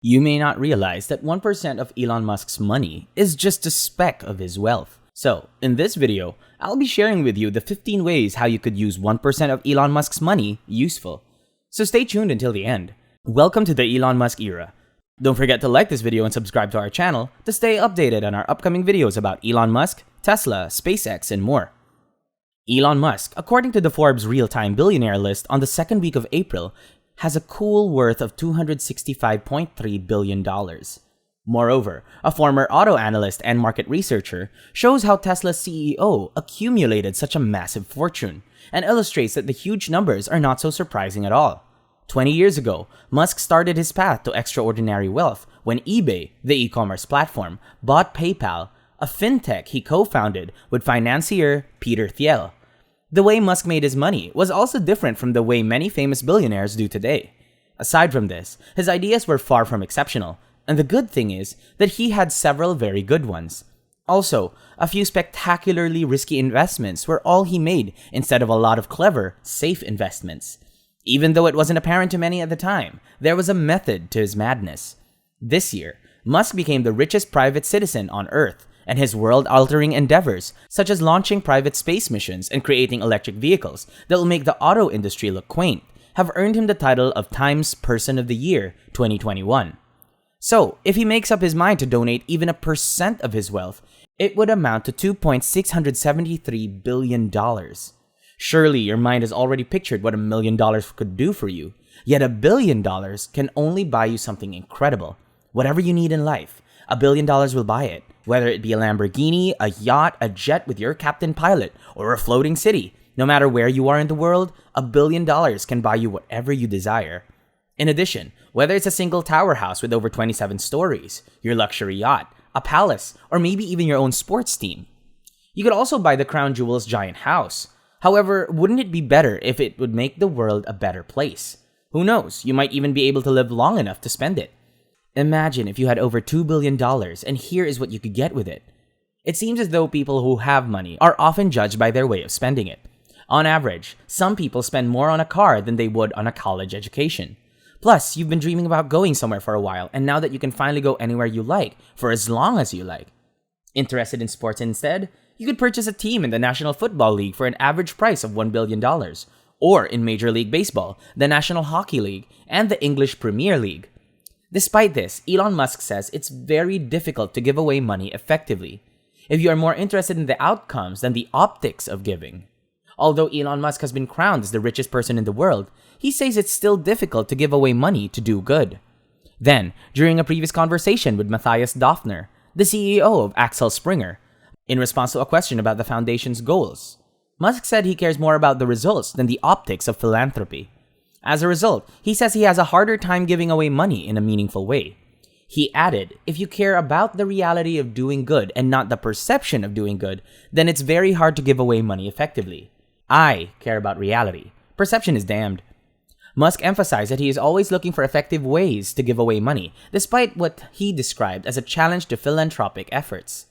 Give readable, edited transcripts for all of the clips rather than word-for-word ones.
You may not realize that 1% of Elon Musk's money is just a speck of his wealth. So, in this video, I'll be sharing with you the 15 ways how you could use 1% of Elon Musk's money useful. So stay tuned until the end. Welcome to the Elon Musk era. Don't forget to like this video and subscribe to our channel to stay updated on our upcoming videos about Elon Musk, Tesla, SpaceX, and more. Elon Musk, according to the Forbes Real-Time Billionaire list on the second week of April, has a cool worth of $265.3 billion. Moreover, a former auto analyst and market researcher shows how Tesla's CEO accumulated such a massive fortune, and illustrates that the huge numbers are not so surprising at all. 20 years ago, Musk started his path to extraordinary wealth when eBay, the e-commerce platform, bought PayPal, a fintech he co-founded with financier Peter Thiel. The way Musk made his money was also different from the way many famous billionaires do today. Aside from this, his ideas were far from exceptional, and the good thing is that he had several very good ones. Also, a few spectacularly risky investments were all he made instead of a lot of clever, safe investments. Even though it wasn't apparent to many at the time, there was a method to his madness. This year, Musk became the richest private citizen on Earth, and his world-altering endeavors, such as launching private space missions and creating electric vehicles that will make the auto industry look quaint, have earned him the title of Times Person of the Year 2021. So, if he makes up his mind to donate even a percent of his wealth, it would amount to $2.673 billion. Surely your mind has already pictured what $1 million could do for you, yet $1 billion can only buy you something incredible. Whatever you need in life, $1 billion will buy it. Whether it be a Lamborghini, a yacht, a jet with your captain pilot, or a floating city, no matter where you are in the world, $1 billion can buy you whatever you desire. In addition, whether it's a single tower house with over 27 stories, your luxury yacht, a palace, or maybe even your own sports team. You could also buy the Crown Jewel's giant house. However, wouldn't it be better if it would make the world a better place? Who knows, you might even be able to live long enough to spend it. Imagine if you had over $2 billion and here is what you could get with it. It seems as though people who have money are often judged by their way of spending it. On average, some people spend more on a car than they would on a college education. Plus, you've been dreaming about going somewhere for a while, and now that you can finally go anywhere you like, for as long as you like. Interested in sports instead? You could purchase a team in the National Football League for an average price of $1 billion. Or in Major League Baseball, the National Hockey League, and the English Premier League. Despite this, Elon Musk says it's very difficult to give away money effectively, if you are more interested in the outcomes than the optics of giving. Although Elon Musk has been crowned as the richest person in the world, he says it's still difficult to give away money to do good. Then, during a previous conversation with Matthias Döpfner, the CEO of Axel Springer, in response to a question about the foundation's goals, Musk said he cares more about the results than the optics of philanthropy. As a result, he says he has a harder time giving away money in a meaningful way. He added, if you care about the reality of doing good and not the perception of doing good, then it's very hard to give away money effectively. I care about reality. Perception is damned. Musk emphasized that he is always looking for effective ways to give away money, despite what he described as a challenge to philanthropic efforts.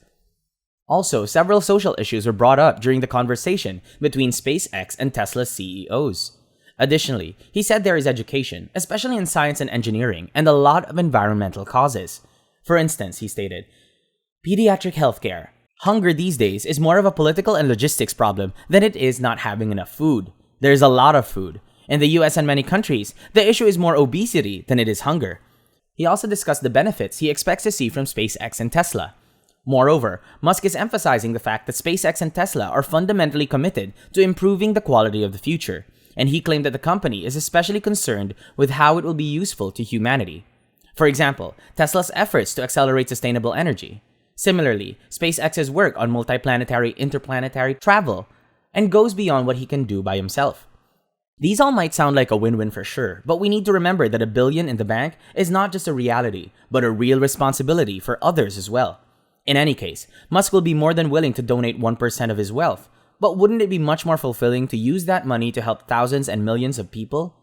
Also, several social issues were brought up during the conversation between SpaceX and Tesla's CEOs. Additionally, he said there is education, especially in science and engineering, and a lot of environmental causes. For instance, he stated, pediatric healthcare. Hunger these days is more of a political and logistics problem than it is not having enough food. There's a lot of food. In the US and many countries, the issue is more obesity than it is hunger. He also discussed the benefits he expects to see from SpaceX and Tesla. Moreover, Musk is emphasizing the fact that SpaceX and Tesla are fundamentally committed to improving the quality of the future, and he claimed that the company is especially concerned with how it will be useful to humanity. For example, Tesla's efforts to accelerate sustainable energy. Similarly, SpaceX's work on multiplanetary interplanetary travel, and goes beyond what he can do by himself. These all might sound like a win-win for sure, but we need to remember that $1 billion in the bank is not just a reality, but a real responsibility for others as well. In any case, Musk will be more than willing to donate 1% of his wealth, but wouldn't it be much more fulfilling to use that money to help thousands and millions of people?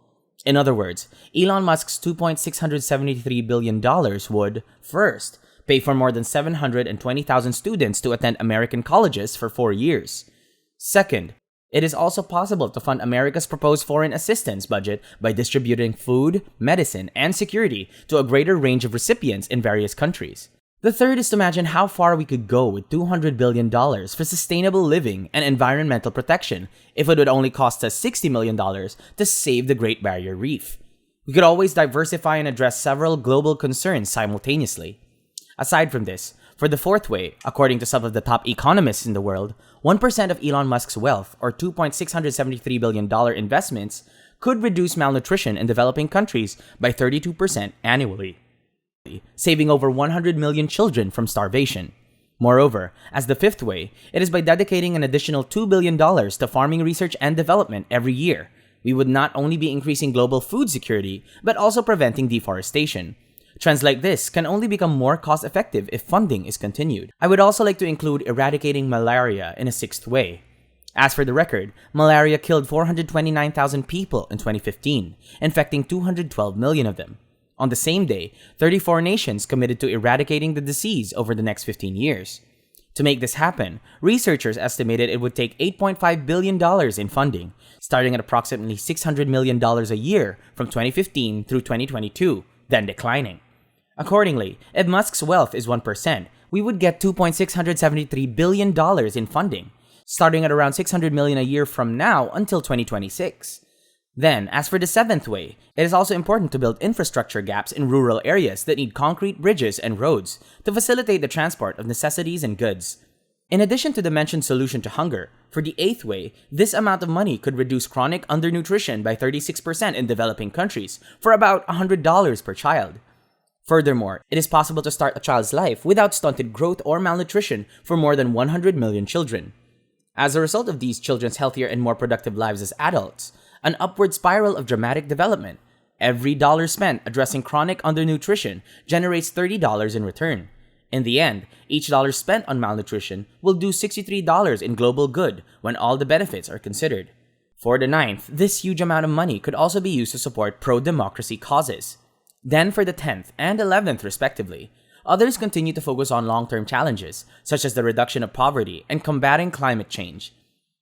In other words, Elon Musk's $2.673 billion would, first, pay for more than 720,000 students to attend American colleges for 4 years. Second, It is also possible to fund America's proposed foreign assistance budget by distributing food, medicine, and security to a greater range of recipients in various countries. The third is to imagine how far we could go with $200 billion for sustainable living and environmental protection if it would only cost us $60 million to save the Great Barrier Reef. We could always diversify and address several global concerns simultaneously. Aside from this, for the fourth way, according to some of the top economists in the world, 1% of Elon Musk's wealth, or $2.673 billion investments, could reduce malnutrition in developing countries by 32% annually, saving over 100 million children from starvation. Moreover, as the fifth way, it is by dedicating an additional $2 billion to farming research and development every year. We would not only be increasing global food security, but also preventing deforestation. Trends like this can only become more cost-effective if funding is continued. I would also like to include eradicating malaria in a sixth way. As for the record, malaria killed 429,000 people in 2015, infecting 212 million of them. On the same day, 34 nations committed to eradicating the disease over the next 15 years. To make this happen, researchers estimated it would take $8.5 billion in funding, starting at approximately $600 million a year from 2015 through 2022, then declining. Accordingly, if Musk's wealth is 1%, we would get $2.673 billion in funding, starting at around $600 million a year from now until 2026. Then, as for the seventh way, it is also important to build infrastructure gaps in rural areas that need concrete bridges and roads to facilitate the transport of necessities and goods. In addition to the mentioned solution to hunger, for the eighth way, this amount of money could reduce chronic undernutrition by 36% in developing countries for about $100 per child. Furthermore, it is possible to start a child's life without stunted growth or malnutrition for more than 100 million children. As a result of these children's healthier and more productive lives as adults, an upward spiral of dramatic development. Every dollar spent addressing chronic undernutrition generates $30 in return. In the end, each dollar spent on malnutrition will do $63 in global good when all the benefits are considered. For the ninth, this huge amount of money could also be used to support pro-democracy causes. Then for the 10th and 11th respectively, others continue to focus on long-term challenges, such as the reduction of poverty and combating climate change.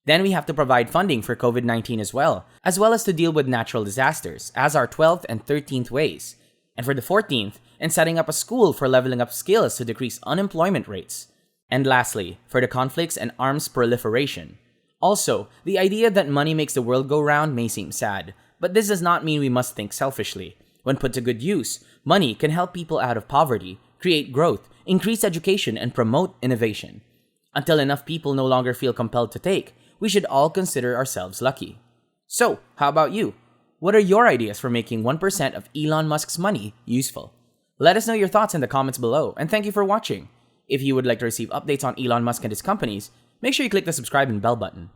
Then we have to provide funding for COVID-19 as well as to deal with natural disasters, as our 12th and 13th ways. And for the 14th, in setting up a school for leveling up skills to decrease unemployment rates. And lastly, for the conflicts and arms proliferation. Also, the idea that money makes the world go round may seem sad, but this does not mean we must think selfishly. When put to good use, money can help people out of poverty, create growth, increase education, and promote innovation. Until enough people no longer feel compelled to take, we should all consider ourselves lucky. So, how about you? What are your ideas for making 1% of Elon Musk's money useful? Let us know your thoughts in the comments below, and thank you for watching. If you would like to receive updates on Elon Musk and his companies, make sure you click the subscribe and bell button.